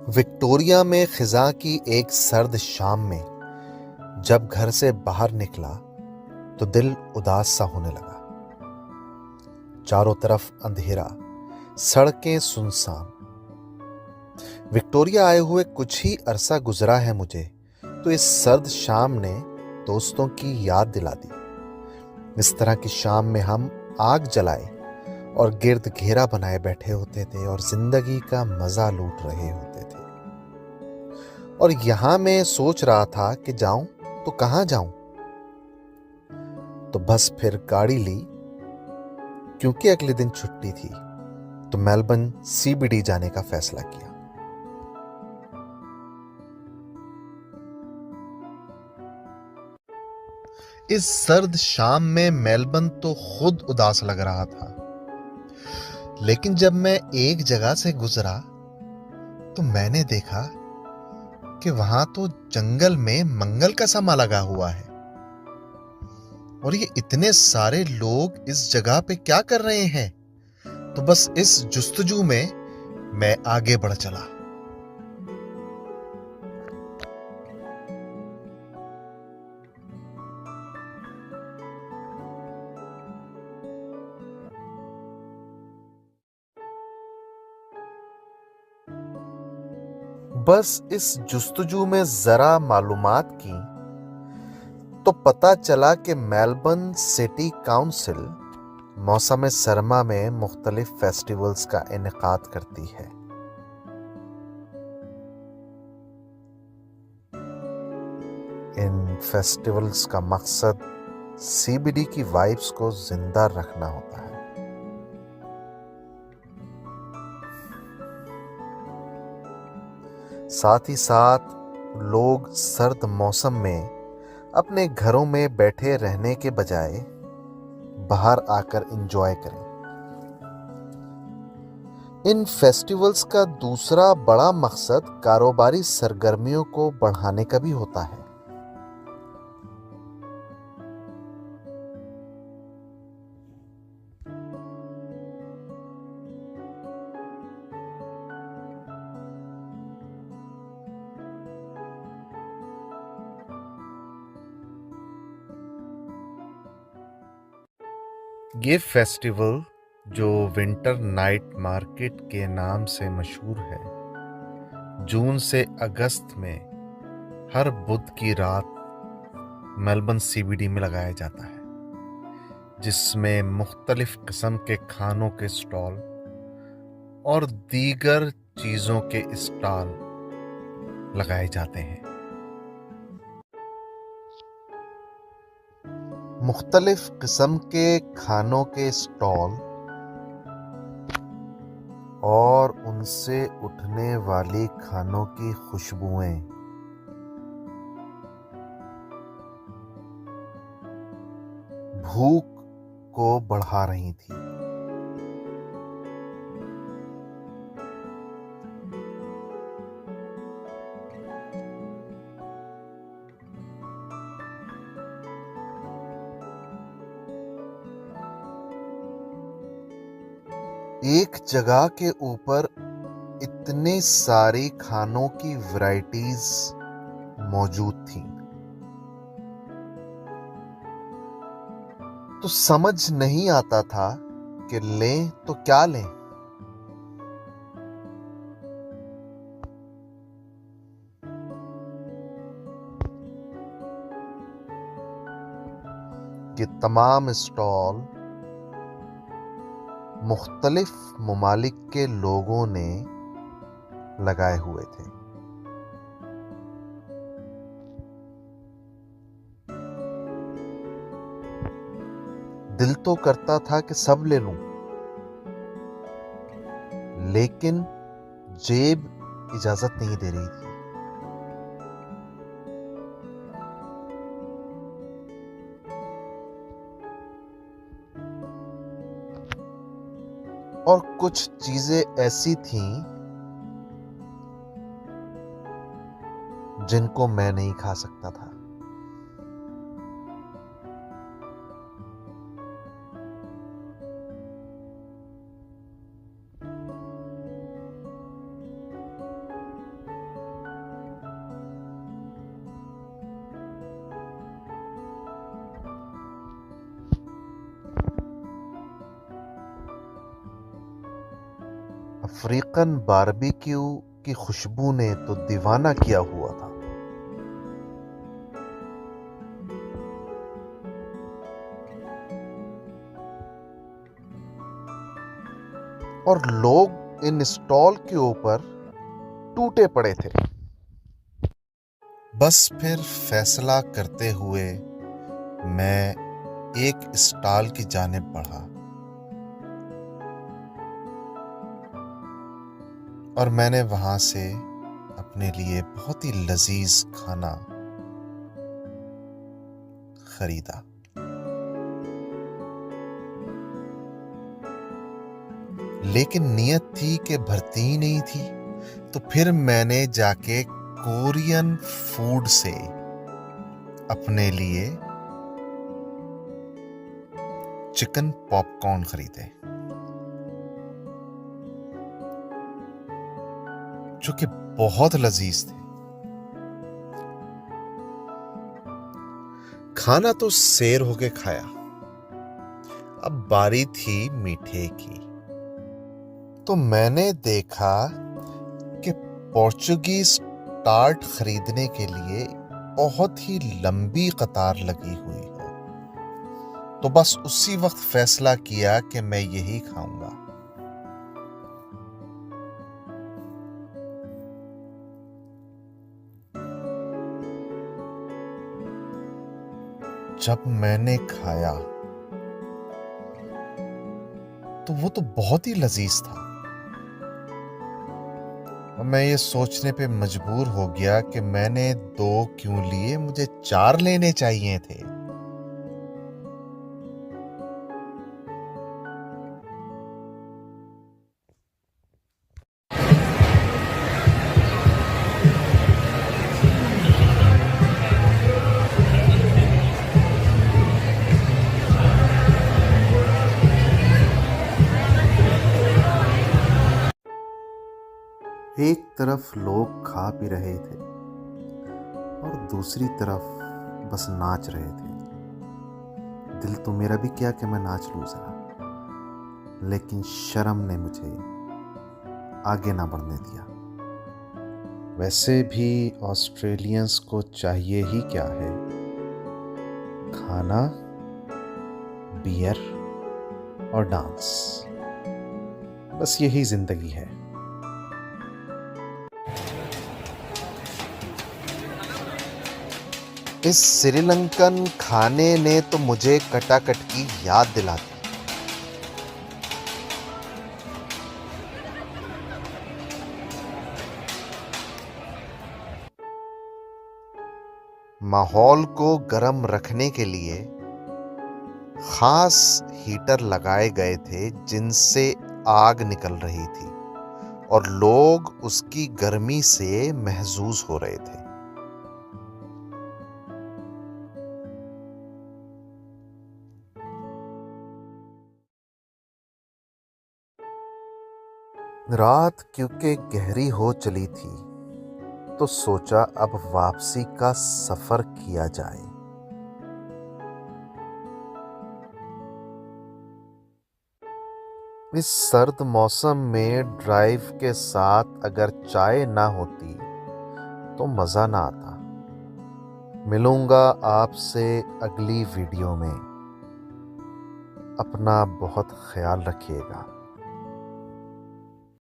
Victoria में खिज़ां की एक सर्द शाम में जब घर से बाहर निकला तो दिल उदास सा होने लगा। चारों तरफ अंधेरा, सड़कें सुनसान। विक्टोरिया आए हुए कुछ ही अरसा गुजरा है मुझे, तो इस सर्द शाम ने दोस्तों की याद दिला दी। इस तरह की शाम में हम आग जलाए और गिर्द घेरा बनाए बैठे होते थे और जिंदगी का मजा लूट रहे होते थे। और यहां मैं सोच रहा था कि जाऊं तो कहां जाऊं। तो बस फिर गाड़ी ली, क्योंकि अगले दिन छुट्टी थी, तो मेलबर्न सीबीडी जाने का फैसला किया। इस सर्द शाम में मेलबर्न तो खुद उदास लग रहा था, लेकिन जब मैं एक जगह से गुजरा तो मैंने देखा कि वहां तो जंगल में मंगल का समा लगा हुआ है। और ये इतने सारे लोग इस जगह पे क्या कर रहे हैं? तो बस इस जुस्तजू में मैं आगे बढ़ चला। बस इस जुस्तजू में जरा मालूमात की तो पता चला कि मेलबर्न सिटी काउंसिल मौसम सरमा में मुख्तलिफ फेस्टिवल्स का इनेकाद करती है। इन फेस्टिवल्स का मकसद सीबीडी की वाइब्स को जिंदा रखना होता है। साथ ही साथ लोग सर्द मौसम में अपने घरों में बैठे रहने के बजाय बाहर आकर एंजॉय करें। इन फेस्टिवल्स का दूसरा बड़ा मकसद कारोबारी सरगर्मियों को बढ़ाने का भी होता है। ये फेस्टिवल, जो विंटर नाइट मार्केट के नाम से मशहूर है, जून से अगस्त में हर बुध की रात मेलबर्न सीबीडी में लगाया जाता है, जिसमें मुख्तलिफ किस्म के खानों के स्टॉल और दीगर चीज़ों के स्टॉल लगाए जाते हैं। मुख्तलिफ किस्म के खानों के स्टॉल और उनसे उठने वाली खानों की खुशबुएं भूख को बढ़ा रही थी। एक जगह के ऊपर इतने सारी खानों की वैरायटीज मौजूद थी, तो समझ नहीं आता था कि लें तो क्या लें। कि तमाम स्टॉल मुख्तलिफ ममालिक के लोगों ने लगाए हुए थे। दिल तो करता था कि सब ले लूं, लेकिन जेब इजाजत नहीं दे रही थी। और कुछ चीजें ऐसी थीं जिनको मैं नहीं खा सकता था। अफ्रीकन बारबेक्यू की खुशबू ने तो दीवाना किया हुआ था। और लोग इन स्टॉल के ऊपर टूटे पड़े थे। बस फिर फैसला करते हुए मैं एक स्टॉल की जानिब बढ़ा और मैंने वहां से अपने लिए बहुत ही लजीज खाना खरीदा। लेकिन नियत थी कि भरती ही नहीं थी, तो फिर मैंने जाके कोरियन फूड से अपने लिए चिकन पॉपकॉर्न खरीदे, जो कि बहुत लजीज थे। खाना तो शेर होके खाया, अब बारी थी मीठे की। तो मैंने देखा कि पोर्चुगीज टार्ट खरीदने के लिए बहुत ही लंबी कतार लगी हुई है। तो बस उसी वक्त फैसला किया कि मैं यही खाऊंगा। जब मैंने खाया तो वो तो बहुत ही लजीज था, और मैं ये सोचने पे मजबूर हो गया कि मैंने 2 क्यों लिए, मुझे 4 लेने चाहिए थे। एक तरफ लोग खा पी रहे थे और दूसरी तरफ बस नाच रहे थे। दिल तो मेरा भी किया कि मैं नाच लूं जरा, लेकिन शर्म ने मुझे आगे ना बढ़ने दिया। वैसे भी ऑस्ट्रेलियंस को चाहिए ही क्या है, खाना, बियर और डांस, बस यही जिंदगी है। इस श्रीलंकन खाने ने तो मुझे कटाकट की याद दिला दी। माहौल को गर्म रखने के लिए खास हीटर लगाए गए थे जिनसे आग निकल रही थी, और लोग उसकी गर्मी से महजूज हो रहे थे। रात क्योंकि गहरी हो चली थी, तो सोचा अब वापसी का सफर किया जाए। इस सर्द मौसम में ड्राइव के साथ अगर चाय ना होती तो मजा ना आता। मिलूंगा आपसे अगली वीडियो में। अपना बहुत ख्याल रखिएगा।